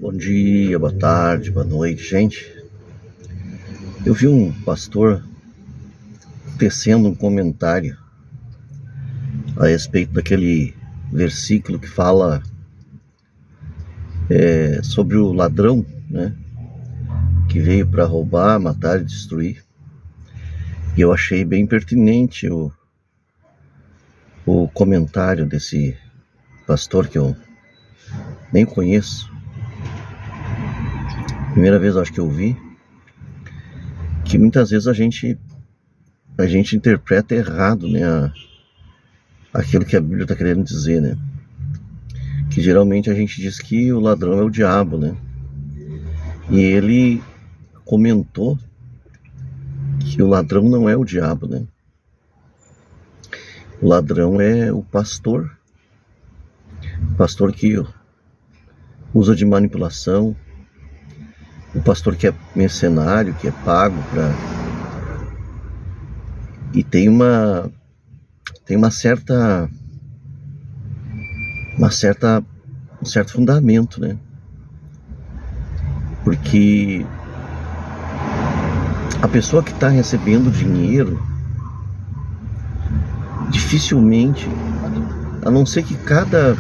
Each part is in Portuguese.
Bom dia, boa tarde, boa noite, gente. Eu vi um pastor tecendo um comentário a respeito daquele versículo que fala sobre o ladrão, né, que veio para roubar, matar e destruir. E eu achei bem pertinente o comentário desse pastor que eu nem conheço. Primeira vez acho que eu vi, que muitas vezes a gente interpreta errado, né, aquilo que a Bíblia está querendo dizer, né? Que geralmente a gente diz que o ladrão é o diabo, né? E ele comentou que o ladrão não é o diabo, né? O ladrão é o pastor que usa de manipulação, o pastor que é mercenário, que é pago para... E tem um certo fundamento, né? Porque a pessoa que está recebendo dinheiro, dificilmente, a não ser que cada,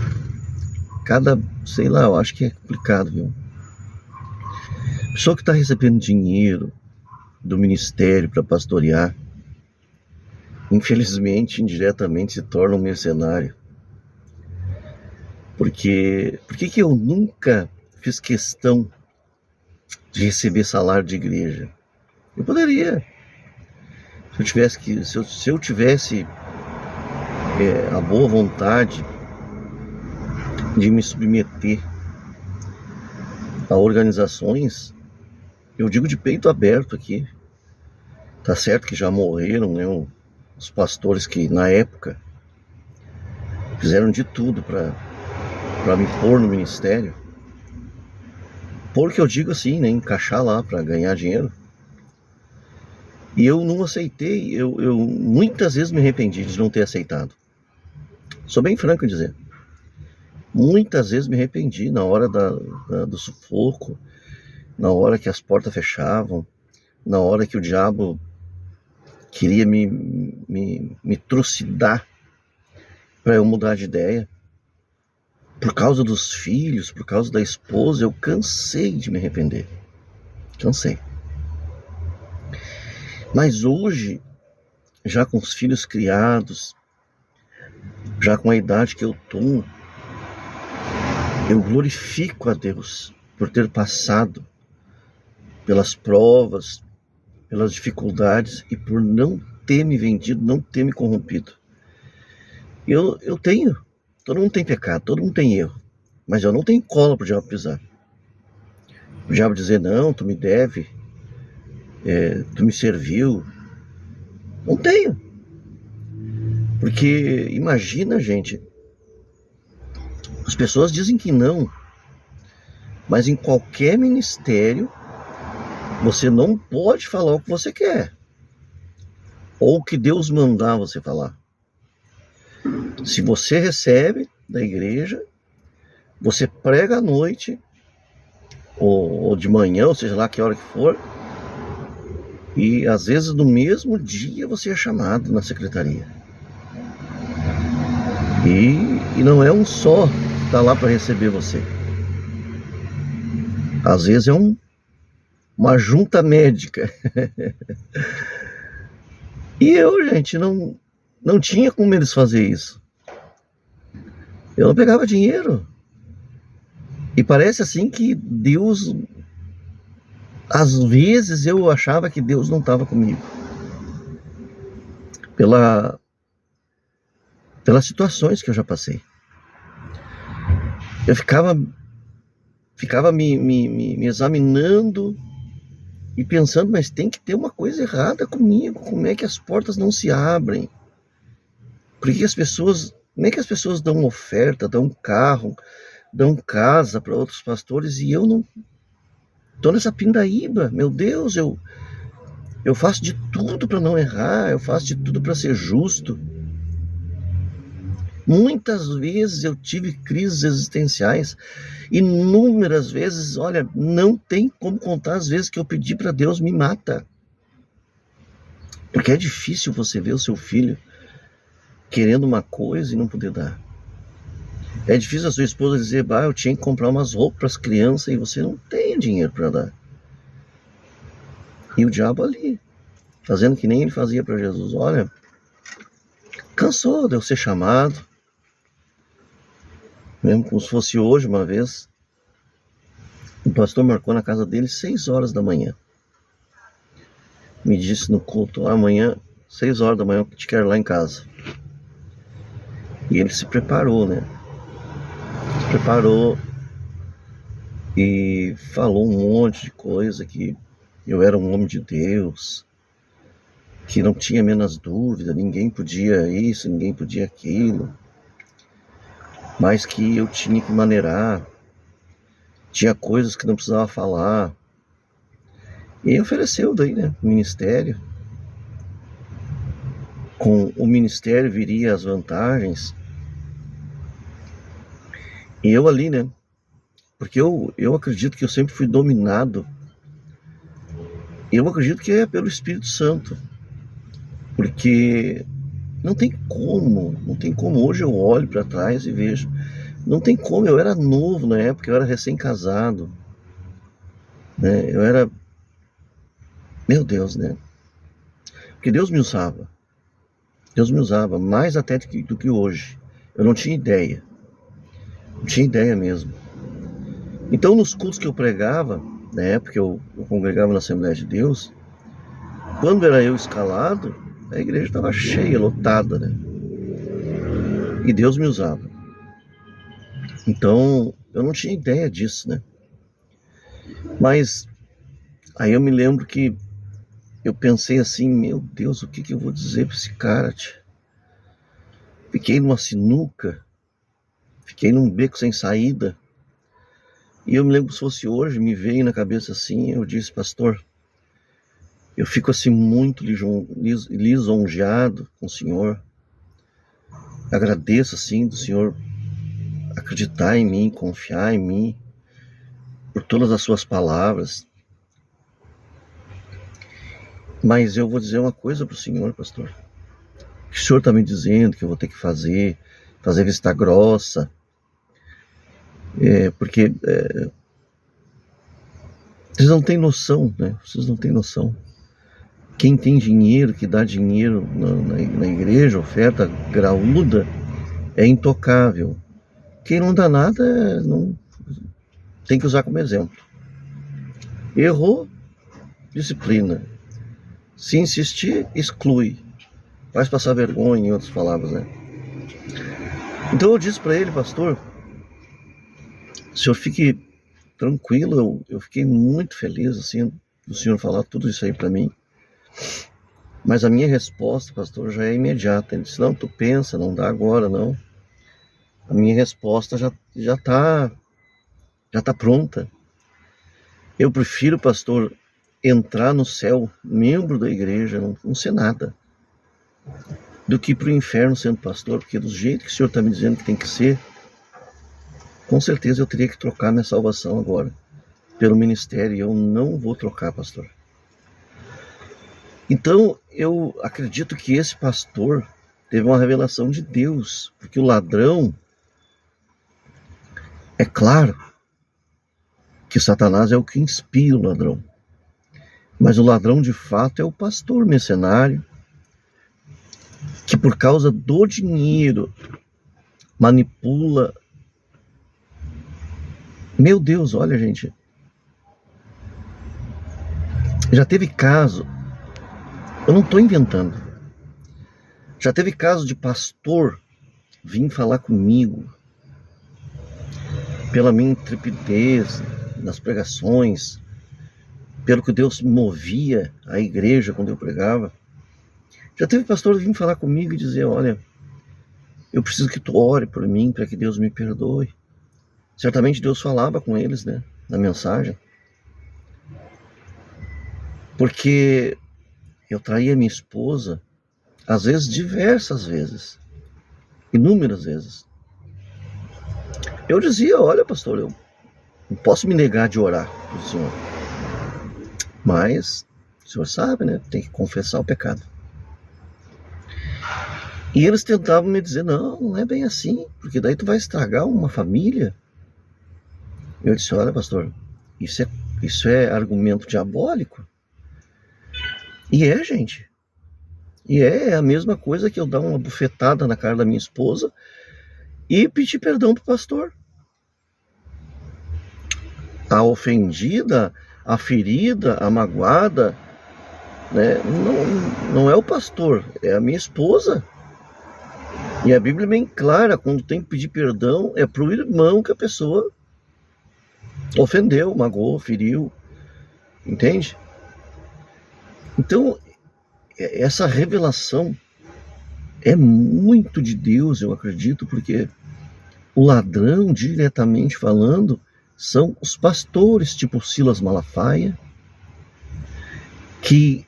sei lá, eu acho que é complicado, viu? A pessoa que está recebendo dinheiro do ministério para pastorear, infelizmente, indiretamente se torna um mercenário. Por que eu nunca fiz questão de receber salário de igreja? Eu poderia. Se eu tivesse a boa vontade de me submeter a organizações, eu digo de peito aberto aqui. Tá certo que já morreram, né, os pastores que na época fizeram de tudo para me pôr no ministério. Porque eu digo assim, né, encaixar lá para ganhar dinheiro. E eu não aceitei, eu muitas vezes me arrependi de não ter aceitado. Sou bem franco em dizer. Muitas vezes me arrependi na hora do sufoco, na hora que as portas fechavam, na hora que o diabo queria me trucidar para eu mudar de ideia. Por causa dos filhos, por causa da esposa, eu cansei de me arrepender. Cansei. Mas hoje, já com os filhos criados, já com a idade que eu tô, eu glorifico a Deus por ter passado pelas provas, pelas dificuldades e por não ter me vendido, não ter me corrompido. Todo mundo tem pecado, todo mundo tem erro, mas eu não tenho cola pro diabo pisar. O diabo dizer, não, tu me deve, tu me serviu. Não tenho. Porque imagina, gente, as pessoas dizem que não, mas em qualquer ministério você não pode falar o que você quer, ou o que Deus mandar você falar. Se você recebe da igreja, você prega à noite, ou de manhã, ou seja lá que hora que for, e às vezes no mesmo dia você é chamado na secretaria. E não é um só que está lá para receber você. Às vezes é uma junta médica. E eu, gente, não tinha como eles fazer isso. Eu não pegava dinheiro. E parece assim que Deus... Às vezes eu achava que Deus não estava comigo. Pelas situações que eu já passei. Eu ficava me examinando e pensando, mas tem que ter uma coisa errada comigo. Como é que as portas não se abrem? Como é que as pessoas dão oferta, dão carro, dão casa para outros pastores e eu não tô nessa pindaíba? Meu Deus, eu faço de tudo para não errar, eu faço de tudo para ser justo. Muitas vezes eu tive crises existenciais, inúmeras vezes, olha, não tem como contar as vezes que eu pedi para Deus me mata. Porque é difícil você ver o seu filho querendo uma coisa e não poder dar. É difícil a sua esposa dizer, eu tinha que comprar umas roupas para as crianças e você não tem dinheiro para dar. E o diabo ali, fazendo que nem ele fazia para Jesus. Olha, cansou de eu ser chamado, mesmo como se fosse hoje uma vez. O pastor marcou na casa dele 6 horas da manhã. Me disse no culto, amanhã, 6 horas da manhã, eu te quero lá em casa. E ele se preparou, né? Se preparou e falou um monte de coisa, que eu era um homem de Deus, que não tinha menos dúvida, ninguém podia isso, ninguém podia aquilo, mas que eu tinha que maneirar, tinha coisas que não precisava falar. E ofereceu daí, né, o ministério. Com o ministério viria as vantagens. E eu ali, né, porque eu acredito que eu sempre fui dominado. Eu acredito que é pelo Espírito Santo. Porque não tem como. Hoje eu olho para trás e vejo. Não tem como, eu era novo na época, eu era recém-casado. Né? Eu era... Meu Deus, né? Porque Deus me usava. Deus me usava mais até do que hoje. Eu não tinha ideia. Não tinha ideia mesmo. Então, nos cultos que eu pregava, na época eu congregava na Assembleia de Deus, quando era eu escalado, a igreja estava cheia, lotada, né? E Deus me usava. Então, eu não tinha ideia disso, né? Mas aí eu me lembro que eu pensei assim, meu Deus, o que eu vou dizer para esse cara, tia? Fiquei numa sinuca, fiquei num beco sem saída. E eu me lembro, se fosse hoje, me veio na cabeça assim, eu disse, pastor, eu fico assim muito lisonjeado com o Senhor. Agradeço assim do Senhor acreditar em mim, confiar em mim, por todas as suas palavras. Mas eu vou dizer uma coisa para o Senhor, pastor. O que o Senhor está me dizendo que eu vou ter que fazer vista grossa, porque vocês não têm noção, né? Vocês não têm noção. Quem tem dinheiro, que dá dinheiro na igreja, oferta graúda, é intocável. Quem não dá nada, não tem que usar como exemplo. Errou, disciplina. Se insistir, exclui. Faz passar vergonha, em outras palavras, né? Então eu disse para ele, pastor, o senhor fique tranquilo, eu fiquei muito feliz, assim, do senhor falar tudo isso aí para mim. Mas a minha resposta, pastor, já é imediata. Ele disse, não, tu pensa, não dá agora, não. A minha resposta já tá pronta. Eu prefiro, pastor, entrar no céu, membro da igreja, não ser nada, do que ir para o inferno sendo pastor, porque do jeito que o senhor está me dizendo que tem que ser, com certeza eu teria que trocar minha salvação agora pelo ministério, e eu não vou trocar, pastor. Então, eu acredito que esse pastor teve uma revelação de Deus, porque o ladrão, é claro que Satanás é o que inspira o ladrão, mas o ladrão de fato é o pastor mercenário, que por causa do dinheiro manipula. Meu Deus, olha, gente, já teve caso, eu não estou inventando, já teve caso de pastor vir falar comigo pela minha intrepidez nas pregações, pelo que Deus movia a igreja quando eu pregava. Já teve pastor vir falar comigo e dizer, olha, eu preciso que tu ore por mim para que Deus me perdoe. Certamente Deus falava com eles, né, na mensagem. Porque eu traía minha esposa, às vezes, diversas vezes. inúmeras vezes. Eu dizia, olha, pastor, eu não posso me negar de orar para o senhor, mas o senhor sabe, né? Tem que confessar o pecado. E eles tentavam me dizer, não é bem assim, porque daí tu vai estragar uma família. Eu disse, olha, pastor, isso é argumento diabólico. E gente. E é a mesma coisa que eu dar uma bufetada na cara da minha esposa e pedir perdão pro pastor. A ofendida, a ferida, a magoada, né, não é o pastor, é a minha esposa. E a Bíblia é bem clara, quando tem que pedir perdão, é pro irmão que a pessoa ofendeu, magoou, feriu, entende? Então, essa revelação é muito de Deus, eu acredito, porque o ladrão, diretamente falando, são os pastores, tipo Silas Malafaia, que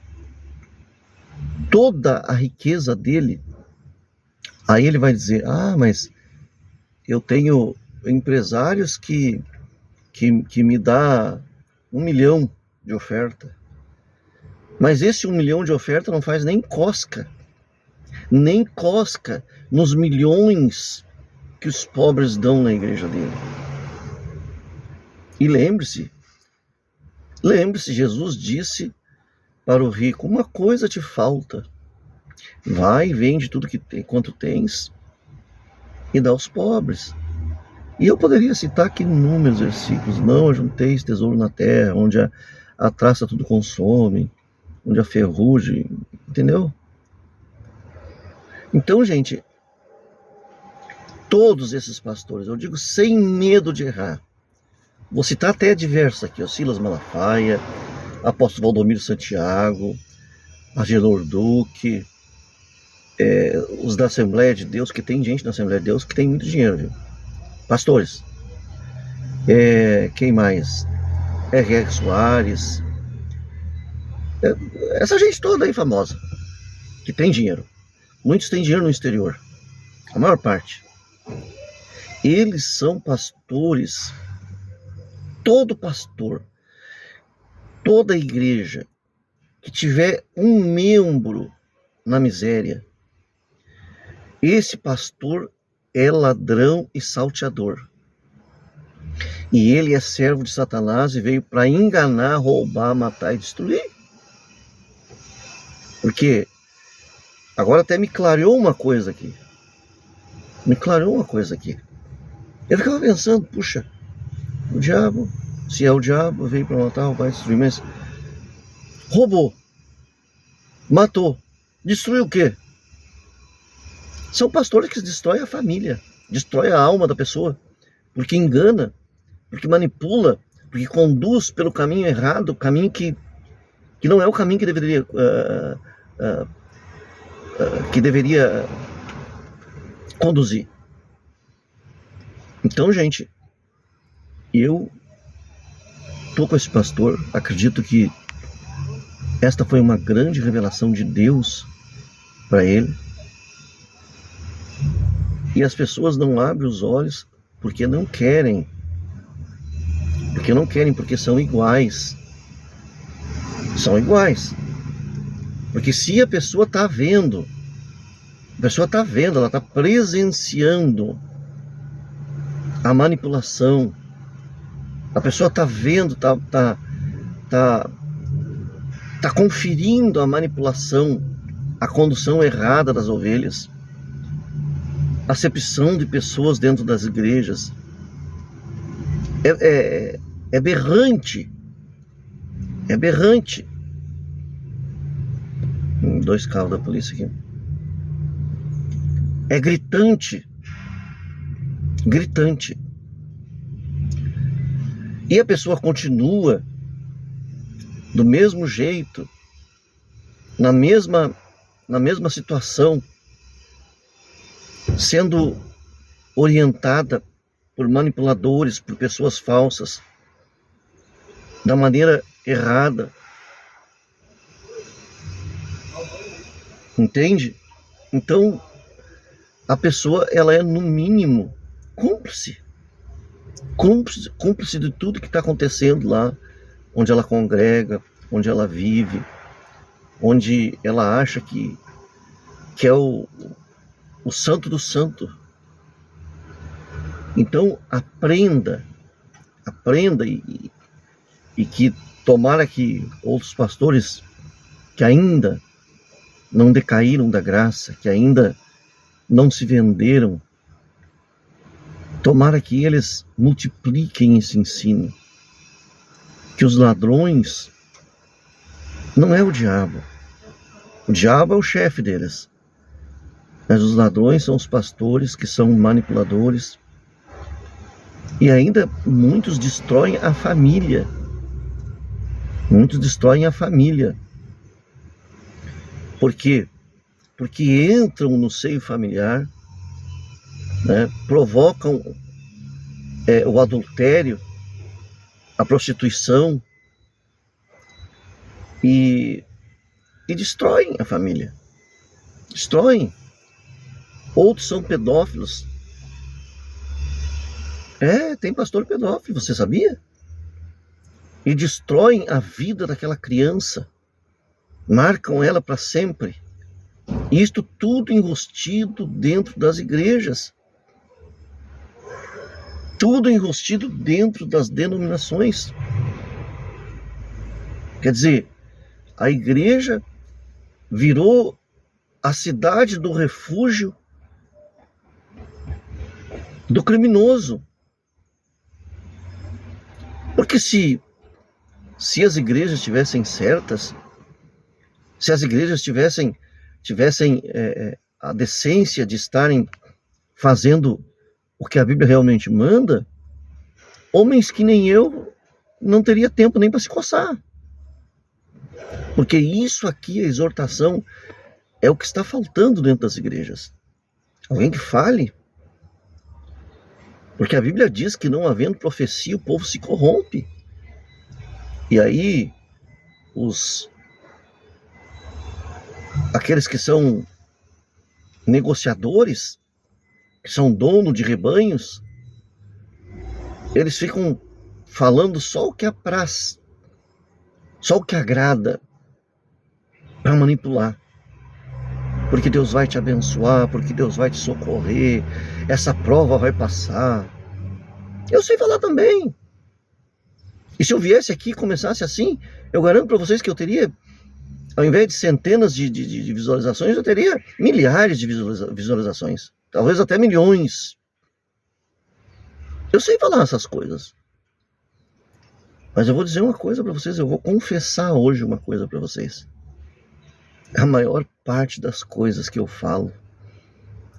toda a riqueza dele, aí ele vai dizer, mas eu tenho empresários que me dá 1 milhão de oferta. Mas esse 1 milhão de oferta não faz nem cosca nos milhões que os pobres dão na igreja dele. E lembre-se, Jesus disse para o rico, uma coisa te falta, vai, vende tudo que tem, quanto tens, e dá aos pobres. E eu poderia citar aqui inúmeros versículos, não ajunteis tesouro na terra, onde a traça tudo consome, onde a ferrugem, entendeu? Então, gente, todos esses pastores, eu digo sem medo de errar, vou citar até diversos aqui, o Silas Malafaia, apóstolo Valdomiro Santiago, Agenor Duque, os da Assembleia de Deus, que tem gente na Assembleia de Deus que tem muito dinheiro, viu? Pastores. Quem mais? R.R. Soares. Essa gente toda aí famosa, que tem dinheiro. Muitos têm dinheiro no exterior. A maior parte. Eles são pastores. Todo pastor, toda igreja que tiver um membro na miséria, esse pastor é ladrão e salteador. E ele é servo de Satanás e veio para enganar, roubar, matar e destruir. Porque agora até me clareou uma coisa aqui. Eu ficava pensando, puxa, o diabo, se é o diabo, veio para matar, roubar e destruir, mas roubou, matou, destruiu o quê? São pastores que destroem a família, destroem a alma da pessoa, porque engana, porque manipula, porque conduz pelo caminho errado, o caminho que não é o caminho que deveria conduzir. Então, gente, eu estou com esse pastor, acredito que esta foi uma grande revelação de Deus para ele. E as pessoas não abrem os olhos porque não querem. Porque são iguais. Porque se a pessoa está vendo, ela está presenciando a manipulação, a pessoa está vendo, está conferindo a manipulação, a condução errada das ovelhas, a acepção de pessoas dentro das igrejas. É berrante. É berrante. 2 carros da polícia aqui. É gritante. Gritante. E a pessoa continua do mesmo jeito, na mesma situação, sendo orientada por manipuladores, por pessoas falsas, da maneira errada. Entende? Então, a pessoa, ela é no mínimo cúmplice de tudo que está acontecendo lá, onde ela congrega, onde ela vive, onde ela acha que é o santo do santo. Então aprenda e que tomara que outros pastores que ainda não decaíram da graça, que ainda não se venderam, tomara que eles multipliquem esse ensino, que os ladrões não é o diabo é o chefe deles, mas os ladrões são os pastores que são manipuladores, e ainda muitos destroem a família. Por quê? Porque entram no seio familiar, né, provocam o adultério, a prostituição e destroem a família. Destroem. Outros são pedófilos. Tem pastor pedófilo, você sabia? E destroem a vida daquela criança, marcam ela para sempre. Isto tudo enrustido dentro das igrejas, tudo enrustido dentro das denominações. Quer dizer, a igreja virou a cidade do refúgio do criminoso. Porque se as igrejas estivessem certas, se as igrejas tivessem a decência de estarem fazendo o que a Bíblia realmente manda, homens que nem eu não teria tempo nem para se coçar. Porque isso aqui, a exortação, é o que está faltando dentro das igrejas. Alguém que fale. Porque a Bíblia diz que não havendo profecia, o povo se corrompe. E aí, aqueles que são negociadores, que são donos de rebanhos, eles ficam falando só o que apraz, só o que agrada, para manipular. Porque Deus vai te abençoar, porque Deus vai te socorrer, essa prova vai passar. Eu sei falar também. E se eu viesse aqui e começasse assim, eu garanto para vocês que eu teria, ao invés de centenas de visualizações, eu teria milhares de visualizações. Talvez até milhões. Eu sei falar essas coisas. Mas eu vou dizer uma coisa para vocês, eu vou confessar hoje uma coisa para vocês. A maior parte das coisas que eu falo,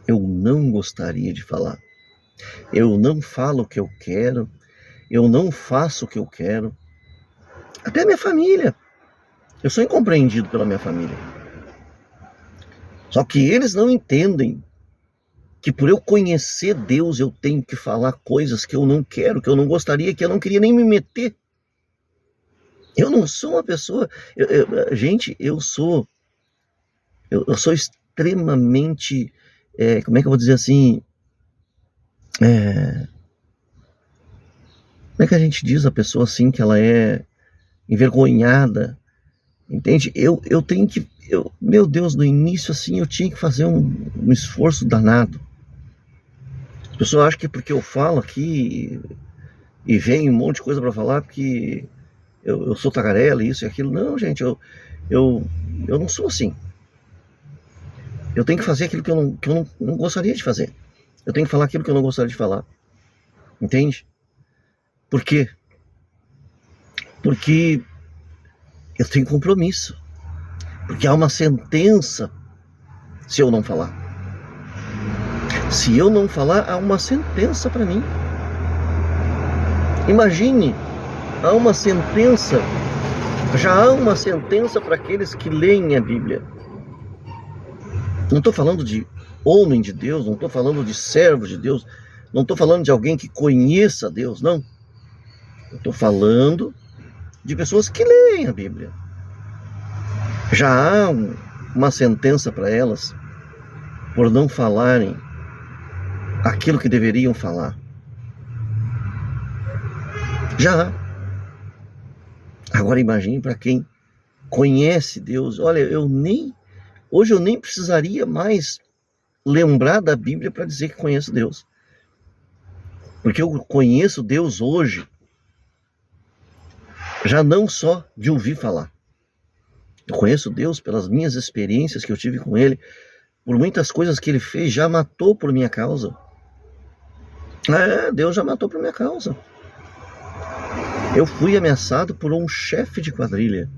eu não gostaria de falar. Eu não falo o que eu quero, eu não faço o que eu quero. Até minha família. Eu sou incompreendido pela minha família. Só que eles não entendem que por eu conhecer Deus, eu tenho que falar coisas que eu não quero, que eu não gostaria, que eu não queria nem me meter. Eu não sou uma pessoa... Gente, eu sou extremamente... como é que eu vou dizer assim? Como é que a gente diz a pessoa assim, que ela é envergonhada? Entende? Eu tenho que... meu Deus, no início assim, eu tinha que fazer um esforço danado. As pessoas acham que porque eu falo aqui e vem um monte de coisa para falar, porque eu sou tagarela, isso e aquilo. Não, gente, eu não sou assim. Eu tenho que fazer aquilo que eu não gostaria de fazer. Eu tenho que falar aquilo que eu não gostaria de falar. Entende? Por quê? Porque eu tenho compromisso. Porque há uma sentença se eu não falar. Se eu não falar, há uma sentença para mim. Imagine, há uma sentença, já há uma sentença para aqueles que leem a Bíblia. Não estou falando de homem de Deus, não estou falando de servo de Deus, não estou falando de alguém que conheça Deus, não. Eu estou falando de pessoas que leem a Bíblia. Já há uma sentença para elas por não falarem aquilo que deveriam falar. Já. Agora imagine para quem conhece Deus. Olha, hoje eu nem precisaria mais lembrar da Bíblia para dizer que conheço Deus. Porque eu conheço Deus hoje, já não só de ouvir falar. Eu conheço Deus pelas minhas experiências que eu tive com Ele, por muitas coisas que Ele fez, já matou por minha causa. Deus já matou por minha causa. Eu fui ameaçado por um chefe de quadrilha.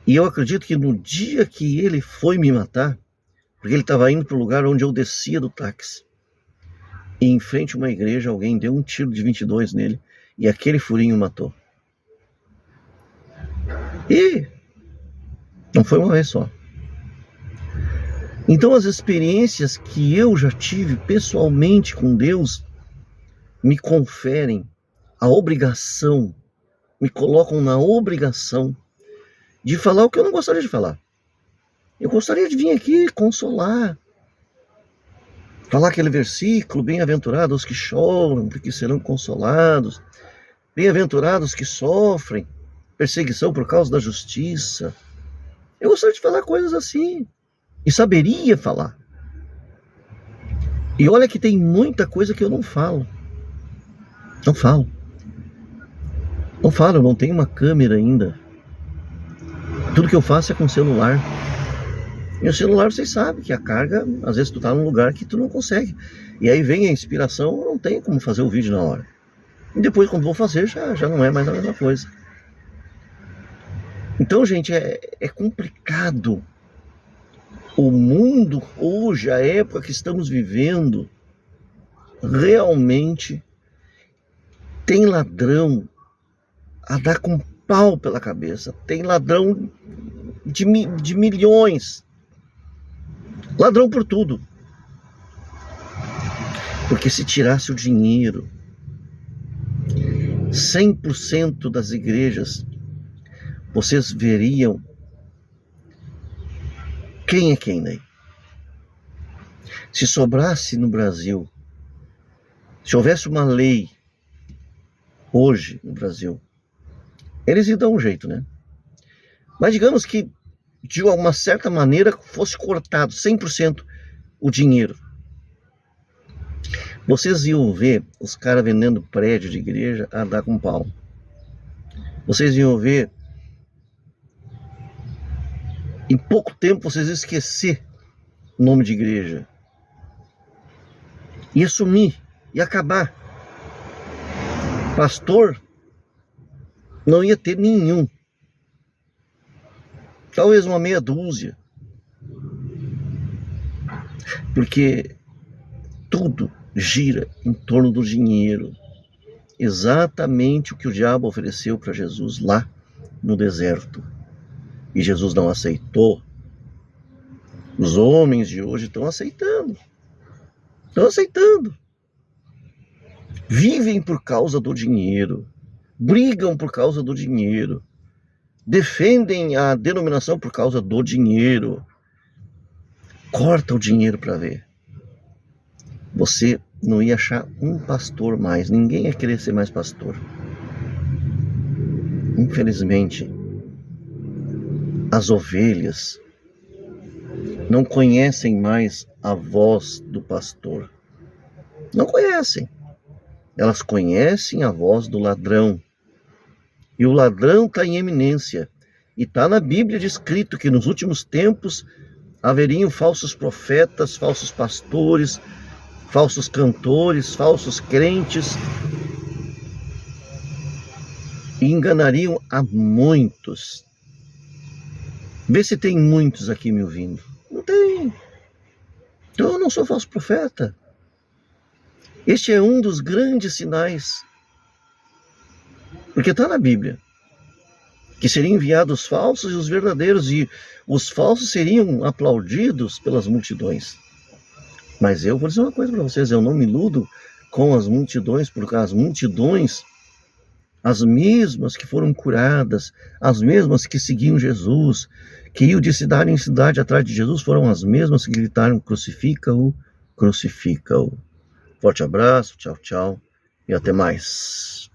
E eu acredito que no dia que ele foi me matar, porque ele estava indo para o lugar onde eu descia do táxi, e em frente a uma igreja alguém deu um tiro de 22 nele, e aquele furinho matou. E não foi uma vez só. Então as experiências que eu já tive pessoalmente com Deus me conferem a obrigação, me colocam na obrigação de falar o que eu não gostaria de falar. Eu gostaria de vir aqui consolar, falar aquele versículo, bem-aventurados os que choram, porque serão consolados, bem-aventurados que sofrem perseguição por causa da justiça. Eu gostaria de falar coisas assim, e saberia falar. E olha que tem muita coisa que eu não falo. Não falo, eu não tenho uma câmera ainda. Tudo que eu faço é com celular. E o celular, vocês sabem que a carga, às vezes tu tá num lugar que tu não consegue. E aí vem a inspiração, não tem como fazer o vídeo na hora. E depois, quando vou fazer, já não é mais a mesma coisa. Então, gente, é complicado. O mundo hoje, a época que estamos vivendo, realmente tem ladrão a dar com pau pela cabeça. Tem ladrão de milhões. Ladrão por tudo. Porque se tirasse o dinheiro, 100% das igrejas, vocês veriam quem é quem daí. Se sobrasse no Brasil, se houvesse uma lei hoje no Brasil, eles iam dar um jeito, né? Mas digamos que de uma certa maneira fosse cortado 100% o dinheiro. Vocês iam ver os caras vendendo prédio de igreja a dar com pau. Vocês iam ver, em pouco tempo vocês iam esquecer o nome de igreja. Ia sumir, ia acabar. Pastor não ia ter nenhum. Talvez uma meia dúzia. Porque tudo gira em torno do dinheiro. Exatamente o que o diabo ofereceu para Jesus lá no deserto. E Jesus não aceitou. Os homens de hoje estão aceitando. Estão aceitando. Vivem por causa do dinheiro. Brigam por causa do dinheiro. Defendem a denominação por causa do dinheiro. Corta o dinheiro para ver. Você não ia achar um pastor mais. Ninguém ia querer ser mais pastor. Infelizmente, as ovelhas não conhecem mais a voz do pastor. Não conhecem. Elas conhecem a voz do ladrão. E o ladrão está em eminência. E está na Bíblia descrito que nos últimos tempos haveriam falsos profetas, falsos pastores, falsos cantores, falsos crentes. E enganariam a muitos. Vê se tem muitos aqui me ouvindo. Não tem. Então eu não sou falso profeta. Este é um dos grandes sinais. Porque está na Bíblia. Que seriam enviados os falsos e os verdadeiros. E os falsos seriam aplaudidos pelas multidões. Mas eu vou dizer uma coisa para vocês. Eu não me iludo com as multidões. Porque as multidões, as mesmas que foram curadas, as mesmas que seguiam Jesus, que iam de cidade em cidade atrás de Jesus, foram as mesmas que gritaram: crucifica-o, crucifica-o. Forte abraço, tchau, tchau e até mais.